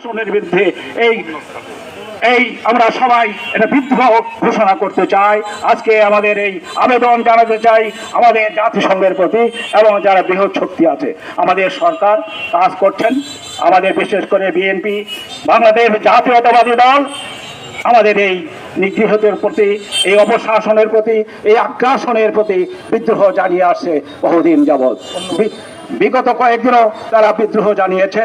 শাসনের বিরুদ্ধে এই আমরা সবাই এটা বিদ্রোহ ঘোষণা করতে চাই। আজকে আমাদের এই আবেদন জানাতে চাই আমাদের জাতিসংঘের প্রতি এবং যারা বৃহৎ শক্তি আছে। আমাদের সরকার কাজ করছেন, আমাদের বিশেষ করে বিএনপি বাংলাদেশ জাতীয়তাবাদী দল আমাদের এই নিগৃহীতের প্রতি, এই অপশাসনের প্রতি, এই আগ্রাসনের প্রতি বিদ্রোহ জানিয়ে আসছে বহুদিন যাবৎ। বিগত কয়েকদিনও তারা বিদ্রোহ জানিয়েছে।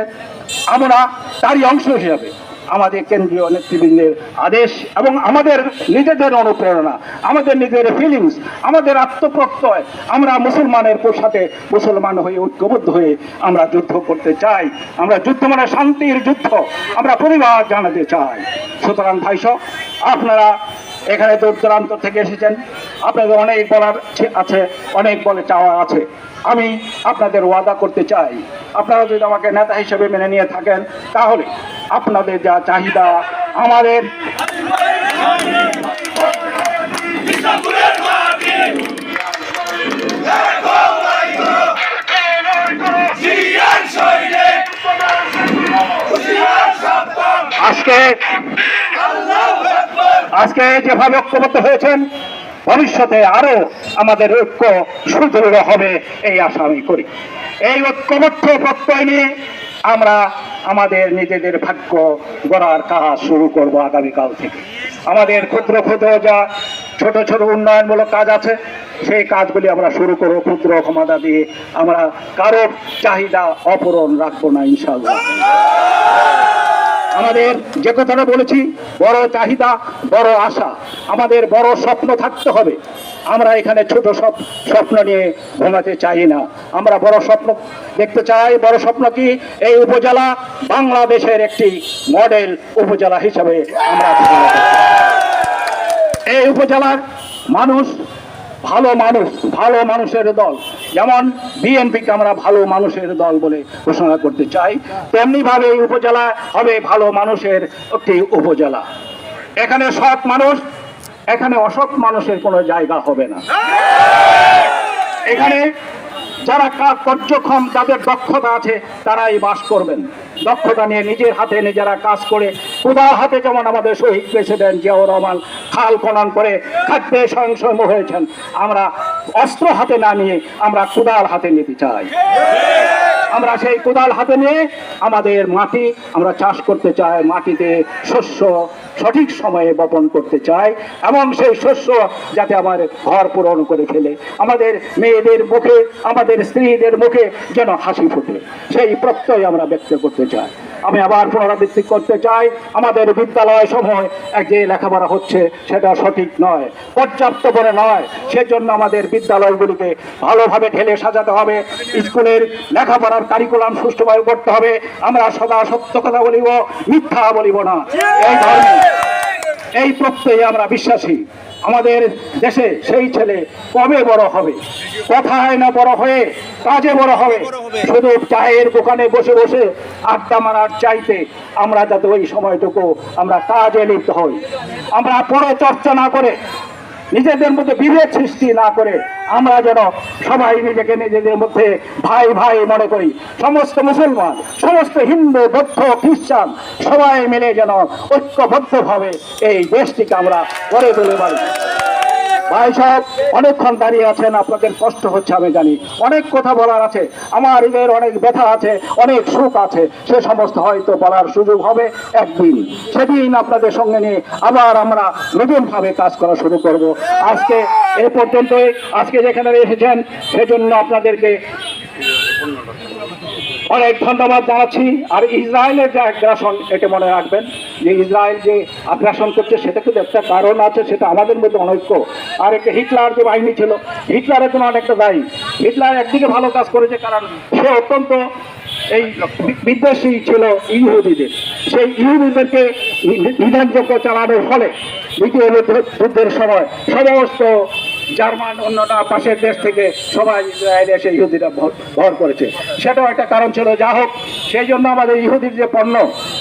আমরা তারই অংশ হিসাবে আমাদের কেন্দ্রীয় নেতৃবৃন্দের আদেশ এবং আমাদের নিজেদের অনুপ্রেরণা, আমাদের নিজেদের ফিলিংস, আমাদের আত্মপ্রত্যয়, আমরা মুসলমানের সাথে মুসলমান হয়ে ঐক্যবদ্ধ হয়ে আমরা যুদ্ধ করতে চাই। আমরা যুদ্ধ মানে শান্তির যুদ্ধ, আমরা প্রতিবাদ জানাতে চাই। সুতরাং ভাইসব, আপনারা এখানে দূর দূরান্ত থেকে এসেছেন, আপনাদের অনেক বলার আছে, অনেক বলে চাওয়া আছে। আমি আপনাদের ওয়াদা করতে চাই, আপনারা যদি আমাকে নেতা হিসেবে মেনে নিয়ে থাকেন তাহলে আপনাদের যা চাহিদা আমাদের আজকে যেভাবে ঐক্যবদ্ধ হয়েছেন ভবিষ্যতে আরো আমাদের ঐক্য সুদৃঢ় হবে এই আশা আমি করি। এই ঐক্যবদ্ধ প্রত্যয় নিয়ে আমরা আমাদের নিজেদের ভাগ্য গড়ার কাজ শুরু করব আগামীকাল থেকে। আমাদের ক্ষুদ্র ক্ষুদ্র যা ছোট ছোট উন্নয়নমূলক কাজ আছে সেই কাজগুলি আমরা শুরু করব ক্ষুদ্র ক্ষমতা দিয়ে। আমরা কারো চাহিদা অপূরণ রাখবো না ইনশাআল্লাহ। আমাদের যে কথাটা বলেছি, বড় চাহিদা, বড় আশা, আমাদের বড় স্বপ্ন থাকতে হবে। আমরা এখানে ছোট স্বপ্ন নিয়ে ঘুমাতে চাই না, আমরা বড় স্বপ্ন দেখতে চাই। বড় স্বপ্ন কি? এই উপজেলা বাংলাদেশের একটি মডেল উপজেলা হিসাবে আমরা এই উপজেলার মানুষ ভালো মানুষের দল। যেমন বিএনপিকে আমরা ভালো মানুষের দল বলে ঘোষণা করতে চাই, তেমনি ভাবে এই উপজেলা হবে ভালো মানুষের একটি উপজেলা। এখানে সৎ মানুষ, এখানে অসৎ মানুষের কোনো জায়গা হবে না। এখানে যারা কার্যক্ষম, যাদের দক্ষতা আছে তারাই বাস করবেন। দক্ষতা নিয়ে নিজের হাতে নিজেরা কাজ করে, উদার হাতে যেমন আমাদের শহীদ প্রেসিডেন্ট জিয়াউর রহমান খাল খনন করে খাদ্যে স্বয়ংসম্পূর্ণ হয়েছেন, আমরা অস্ত্র হাতে না নিয়ে আমরা কোদাল হাতে নিতে চাই। আমরা সেই কোদাল হাতে নিয়ে আমাদের মাটি আমরা চাষ করতে চাই, মাটিতে শস্য সঠিক সময়ে বপন করতে চাই এবং সেই শস্য যাতে আমার ঘর পূরণ করে ফেলে, আমাদের মেয়েদের মুখে, আমাদের স্ত্রীদের মুখে যেন হাসি ফোটে, সেই প্রত্যয় আমরা ব্যক্ত করতে চাই। আমি আবার পুনরাবৃত্তি করতে চাই, আমাদের বিদ্যালয় সময় যে লেখাপড়া হচ্ছে সেটা সঠিক নয়, পর্যাপ্ত করে নয়। সেজন্য আমাদের বিদ্যালয়গুলিকে ভালোভাবে ঢেলে সাজাতে হবে, স্কুলের লেখাপড়ার কারিকুলাম সুষ্ঠুভাবে করতে হবে। আমরা সদা সত্য কথা বলিব, মিথ্যা বলিব না, এই ধরনের এই প্রত্যয়ে আমরা বিশ্বাসী। আমাদের দেশে সেই ছেলে কবে বড় হবে? কথায় না বড় হয়ে কাজে বড় হবে। শুধু চায়ের দোকানে বসে বসে আড্ডা মারার চাইতে আমরা যাতে ওই সময়টুকু আমরা কাজে লিপ্ত হই, আমরা পরচর্চা না করে, নিজেদের মধ্যে বিভেদ সৃষ্টি না করে, আমরা যেন সবাই নিজেকে নিজেদের মধ্যে ভাই ভাই মনে করি। সমস্ত মুসলমান, সমস্ত হিন্দু, বৌদ্ধ, খ্রিস্টান সবাই মিলে যেন ঐক্যবদ্ধভাবে এই দেশটিকে আমরা গড়ে তুলে পারি। ভাই সাহেব অনেকক্ষণ দাঁড়িয়ে আছেন, আপনাদের কষ্ট হচ্ছে আমি জানি, অনেক কথা বলার আছে, আমার হৃদয়ের অনেক ব্যথা আছে, অনেক সুখ আছে, সে সমস্ত হয়তো বলার সুযোগ হবে একদিন। সেদিন আপনাদের সঙ্গে নিয়ে আবার আমরা নতুনভাবে কাজ করা শুরু করব। আজকে এ পর্যন্তই, আজকে যেখানে এসেছেন সেজন্য আপনাদেরকে অনেক ধন্যবাদ জানাচ্ছি। আর ইসরায়েলের যে আগ্রাসন, এটা মনে রাখবেন যে ইসরায়েল যে আগ্রাসন করছে সেটা কিন্তু একটা কারণ আছে, সেটা আমাদের মধ্যে অনৈক্য। আর একটা হিটলার যে বাহিনী ছিল, হিটলারের জন্য অনেকটা দায়ী। হিটলার একদিকে ভালো কাজ করেছে, কারণ সে অত্যন্ত এই বিদ্বেষী ছিল ইহুদিদের। সেই ইহুদিদেরকে নিধনযজ্ঞ চালানোর ফলে দ্বিতীয় যুদ্ধের সময় সমস্ত জার্মান অন্যটা পাশের দেশ থেকে সবাই ইসরায়েলে এসে ইহুদিরা ভর করেছে, সেটাও একটা কারণ ছিল। যা হোক, সেই জন্য আমাদের ইহুদির যে পণ্য,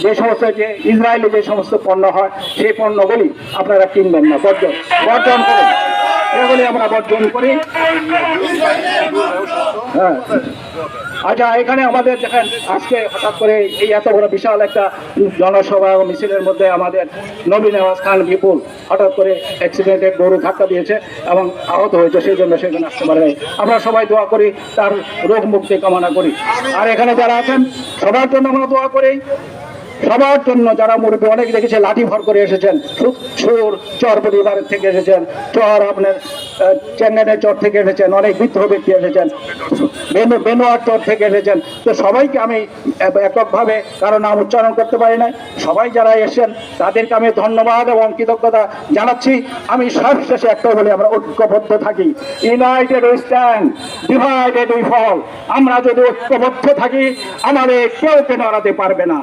যে সমস্ত যে ইসরায়েলি যে সমস্ত পণ্য হয়, সেই পণ্যগুলি আপনারা কিনবেন না, বর্জন করুন, এগুলি আমরা বর্জন করি। হ্যাঁ। আচ্ছা, এখানে আমাদের দেখেন আজকে হঠাৎ করে এই এত বড় বিশাল একটা জনসভা ও মিছিলের মধ্যে আমাদের নবী নওয়াজ খান বিপুল হঠাৎ করে অ্যাক্সিডেন্টে গরু ধাক্কা দিয়েছে এবং আহত হয়েছে, সেই জন্য সেখানে আসতে পারে নাই। আমরা সবাই দোয়া করি, তার রোগ মুক্তি কামনা করি। আর এখানে যারা আছেন সবার জন্য আমরা দোয়া করি, সবার জন্য যারা মুরব্বী অনেক দেখেছে লাঠি ভর করে এসেছেন, সুর চর পরিবারের থেকে এসেছেন, চর আপনার চেন্নাইয়ের চর থেকে এসেছেন, অনেক বৃদ্ধ ব্যক্তি এসেছেন, বেনোয়ার চর থেকে এসেছেন। তো সবাইকে আমি এককভাবে কারো নাম উচ্চারণ করতে পারি না, সবাই যারা এসেছেন তাদেরকে আমি ধন্যবাদ এবং কৃতজ্ঞতা জানাচ্ছি। আমি সবশেষে একটা বলে আমরা ঐক্যবদ্ধ থাকি, united we stand, divided we fall. আমরা যদি ঐক্যবদ্ধ থাকি আমাদের কেউ হারাতে পারবে না,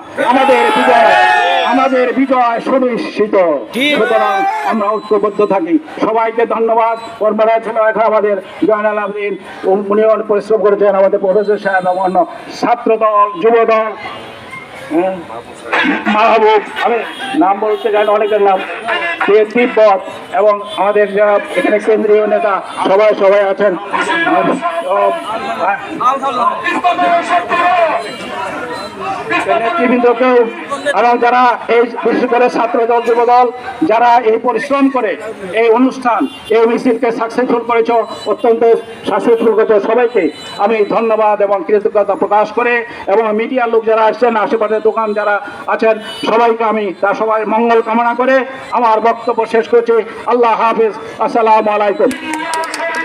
আমাদের বিজয় সুনিশ্চিত। সুতরাং আমরা ঐক্যবদ্ধ থাকি। সবাইকে ধন্যবাদ। কর্মরা ছিল এখন আমাদের জয়নাল আবদিন, উনি অনেক পরিশ্রম করেছেন, আমাদের প্রফেসর সাহেব এবং অন্য ছাত্র দল, যুব দল, মাহবুব, আমি নাম বলতে চাই অনেকের নাম, তিব্বত এবং আমাদের যারা এখানে কেন্দ্রীয় নেতা সবাই আছেন, নেতৃবৃন্দকেও এবং যারা এই বিশেষ করে ছাত্র দল, যুব দল যারা এই পরিশ্রম করে এই অনুষ্ঠান, এই মিছিলকে সাকসেসফুল করেছ, অত্যন্ত সাকসেসফুল করেছ, সবাইকে আমি ধন্যবাদ এবং কৃতজ্ঞতা প্রকাশ করে, এবং মিডিয়ার লোক যারা আসছেন, আশেপাশের দোকান যারা আছেন, সবাইকে আমি তার সবাই মঙ্গল কামনা করে আমার বক্তব্য শেষ করছি। আল্লাহ হাফিজ, আসসালামু আলাইকুম।